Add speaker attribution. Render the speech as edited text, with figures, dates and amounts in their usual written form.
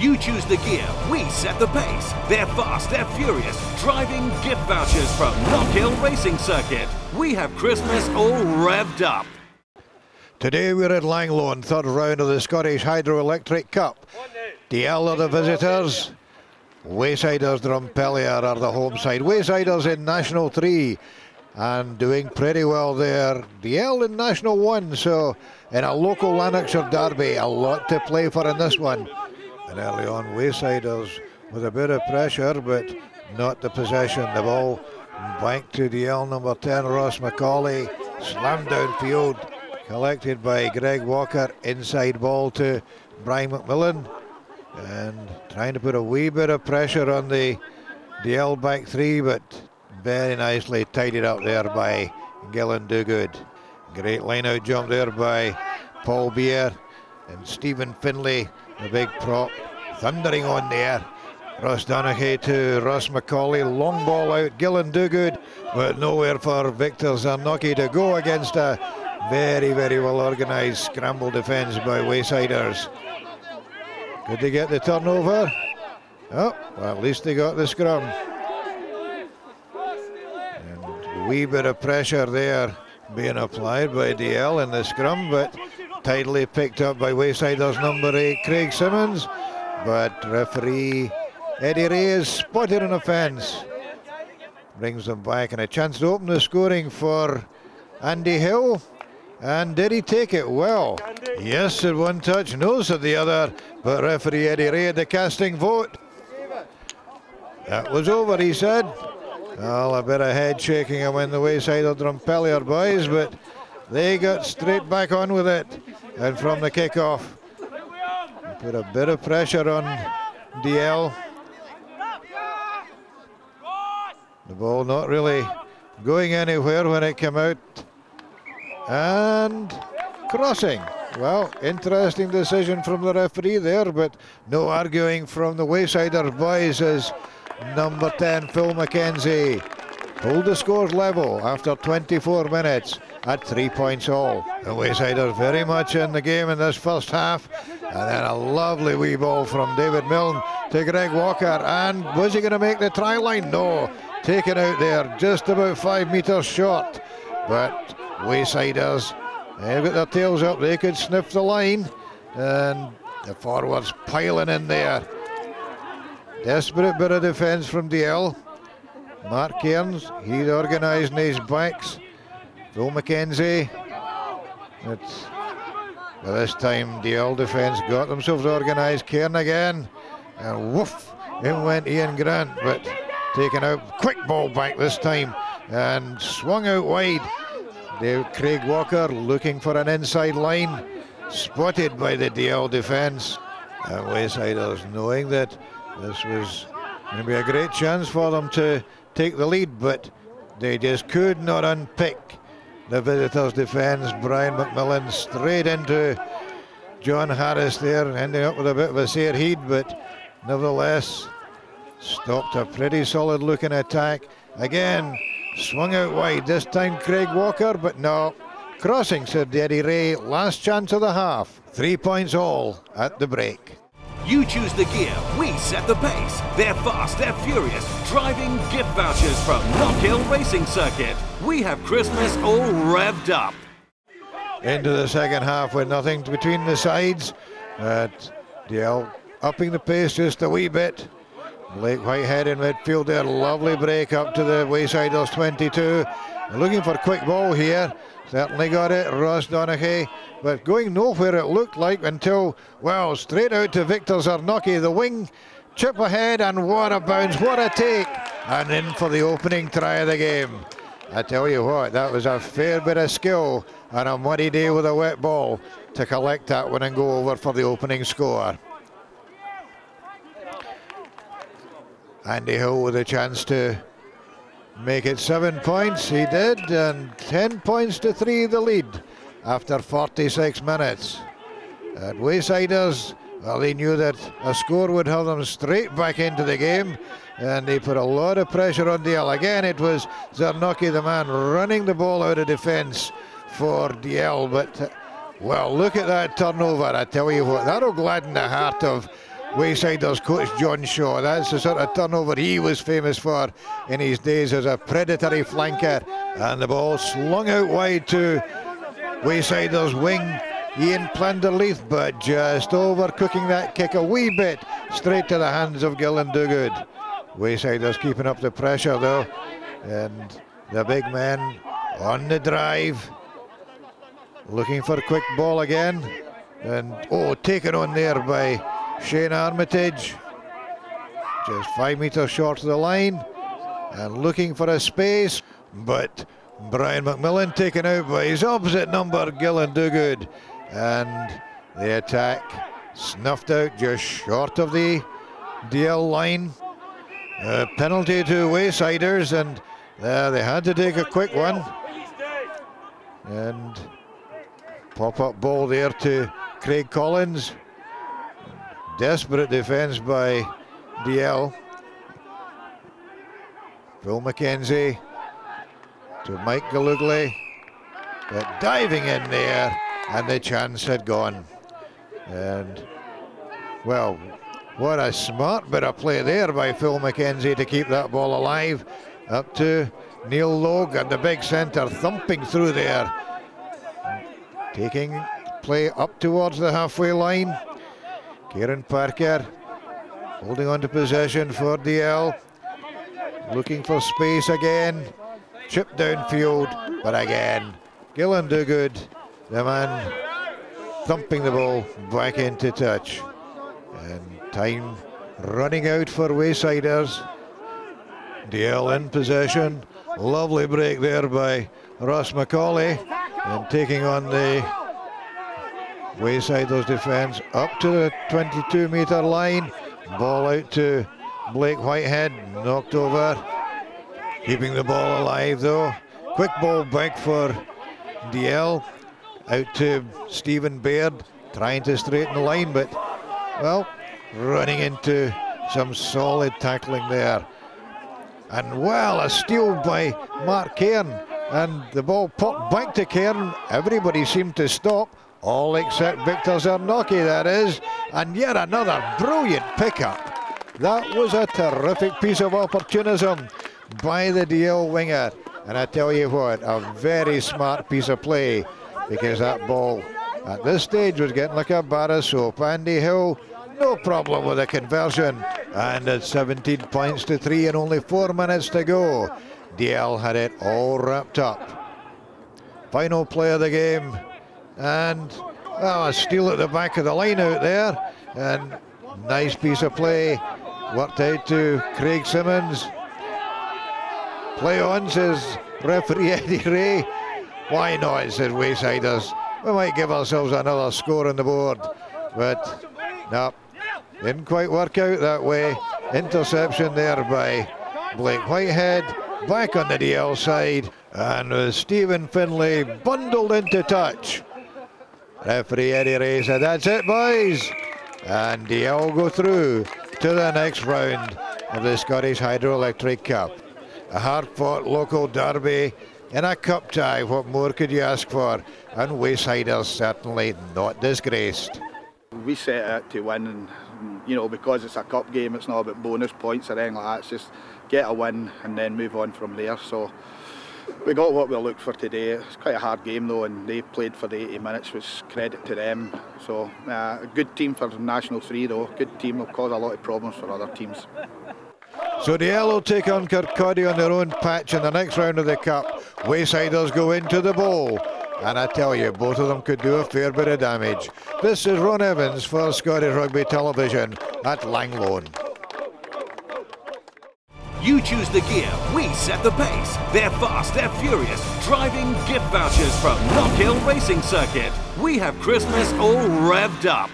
Speaker 1: You choose the gear, we set the pace. They're fast, they're furious, driving gift vouchers from Lanarkshire Racing Circuit. We have Christmas all revved up.
Speaker 2: Today we're at Langloan, third round of the Scottish Hydroelectric Cup. Dalziel are the visitors. Waysiders Drumpellier are the home side. Waysiders in National 3 and doing pretty well there. Dalziel in National 1, so in a local Lanarkshire derby, a lot to play for in this one. And early on, Waysiders with a bit of pressure, but not the possession. The ball back to Dalziel, number 10, Ross McCauley. Slammed downfield, collected by Greg Walker. Inside ball to Brian McMillan. And trying to put a wee bit of pressure on the Dalziel back three, but very nicely tidied up there by Gillen Dogood. Great line-out jump there by Paul Beer and Stephen Finlay, the big prop, thundering on there. Ross Donaghy to Ross McCauley, long ball out, Gillen Dogood, but nowhere for Victor Zarnocki to go against a very, very well organised scramble defence by Waysiders. Could they get the turnover? Oh, well, at least they got the scrum. And a wee bit of pressure there being applied by Dalziel in the scrum, but tidily picked up by Waysiders number 8, Craig Simmons. But referee Eddie Ray is spotted an offence. Brings them back, and a chance to open the scoring for Andy Hill. And did he take it? Well, yes at one touch, no at the other, but referee Eddie Ray had the casting vote. That was over, he said. Well, a bit of head shaking among the Waysiders Drumpellier boys, but they got straight back on with it. And from the kick-off, put a bit of pressure on Dalziel. The ball not really going anywhere when it came out. And crossing. Well, interesting decision from the referee there, but no arguing from the Waysiders boys as number 10, Phil McKenzie, pulled the scores level after 24 minutes at 3 points all. The Waysiders very much in the game in this first half. And then a lovely wee ball from David Milne to Greg Walker. And was he going to make the try line? No. Taken out there, just about 5 metres short. But Waysiders, they've got their tails up, they could sniff the line. And the forwards piling in there. Desperate bit of defence from Dalziel. Mark Cairns, he's organising his backs. Phil McKenzie. By this time, Dalziel defence got themselves organised. Cairn again. And woof, in went Ian Grant, but taken out. Quick ball back this time. And swung out wide. Craig Walker looking for an inside line. Spotted by the Dalziel defence. And Waysiders knowing that this was going to be a great chance for them to take the lead, but they just could not unpick the visitors' defence. Brian McMillan straight into John Harris there, ending up with a bit of a sore head, but nevertheless stopped a pretty solid looking attack. Again, swung out wide, this time Craig Walker, but no. Crossing, said Eddie Ray, last chance of the half. 3 points all at the break.
Speaker 1: You choose the gear, we set the pace. They're fast, they're furious, driving gift vouchers from Lanarkshire Racing Circuit. We have Christmas all revved up.
Speaker 2: Into the second half with nothing between the sides. Dalziel upping the pace just a wee bit. Blake Whitehead in midfield there, lovely break up to the Waysiders 22. Looking for quick ball here. Certainly got it, Ross Donaghy, but going nowhere it looked like until, well, straight out to Victor Zarnocki, the wing, chip ahead, and what a bounce, what a take, and in for the opening try of the game. I tell you what, that was a fair bit of skill on a muddy day with a wet ball to collect that one and go over for the opening score. Andy Hill with a chance to make it 7 points, he did, and 10 points to 3 the lead after 46 minutes. At Waysiders, well, they knew that a score would have them straight back into the game, and they put a lot of pressure on Dalziel. Again, it was Zarnocki, the man, running the ball out of defence for Dalziel, but well, look at that turnover. I tell you what, that'll gladden the heart of Waysiders coach John Shaw. That's the sort of turnover he was famous for in his days as a predatory flanker. And the ball slung out wide to Waysiders wing Ian Planderleith, but just overcooking that kick a wee bit straight to the hands of Gillan Duguid. Waysiders keeping up the pressure though, and the big man on the drive, looking for a quick ball again, and taken on there by Shane Armitage, just 5 metres short of the line and looking for a space, but Brian McMillan taken out by his opposite number, Gillan Duguid, and the attack snuffed out just short of the DL line. A penalty to Waysiders, and they had to take a quick one, and pop-up ball there to Craig Collins. Desperate defence by DL. Phil McKenzie to Mike Galugli, but diving in there, and the chance had gone. And well, what a smart bit of play there by Phil McKenzie to keep that ball alive. Up to Neil Logue, and the big centre thumping through there, taking play up towards the halfway line. Kieran Parker holding on to possession for DL, looking for space again, chip downfield, but again Gillan Duguid, the man thumping the ball back into touch. And time running out for Waysiders. DL in possession, lovely break there by Ross McCauley, and taking on the Waysiders defence up to the 22-metre line. Ball out to Blake Whitehead, knocked over, keeping the ball alive though. Quick ball back for DL, out to Stephen Baird, trying to straighten the line, but well, running into some solid tackling there. And well, a steal by Mark Cairn, and the ball popped back to Cairn. Everybody seemed to stop, all except Victor Zernocki, that is, and yet another brilliant pickup. That was a terrific piece of opportunism by the DL winger, and I tell you what, a very smart piece of play, because that ball at this stage was getting like a bar of soap. Andy Hill, no problem with a conversion, and at 17 points to 3 and only 4 minutes to go, DL had it all wrapped up. Final play of the game, and a steal at the back of the line out there, and nice piece of play worked out to Craig Simmons. Play on, says referee Eddie Ray. Why not, said Waysiders. We might give ourselves another score on the board, but no, didn't quite work out that way. Interception there by Blake Whitehead, back on the DL side, and with Stephen Finlay bundled into touch, referee Eddie Ray said, that's it boys, and DL go through to the next round of the Scottish Hydroelectric Cup. A hard-fought local derby in a cup tie, what more could you ask for? And Waysiders certainly not disgraced.
Speaker 3: We set out to win, and you know, because it's a cup game, it's not about bonus points or anything like that. It's just get a win and then move on from there. So we got what we looked for today. It's quite a hard game though, and they played for the 80 minutes, which credit to them. So a good team for National 3 though. Good team, will cause a lot of problems for other teams.
Speaker 2: So DL will take on Kirkcaldy on their own patch in the next round of the Cup. Waysiders go into the bowl, and I tell you, both of them could do a fair bit of damage. This is Ron Evans for Scottish Rugby Television at Langloan.
Speaker 1: You choose the gear, we set the pace. They're fast, they're furious, driving gift vouchers from Knockhill Racing Circuit. We have Christmas all revved up.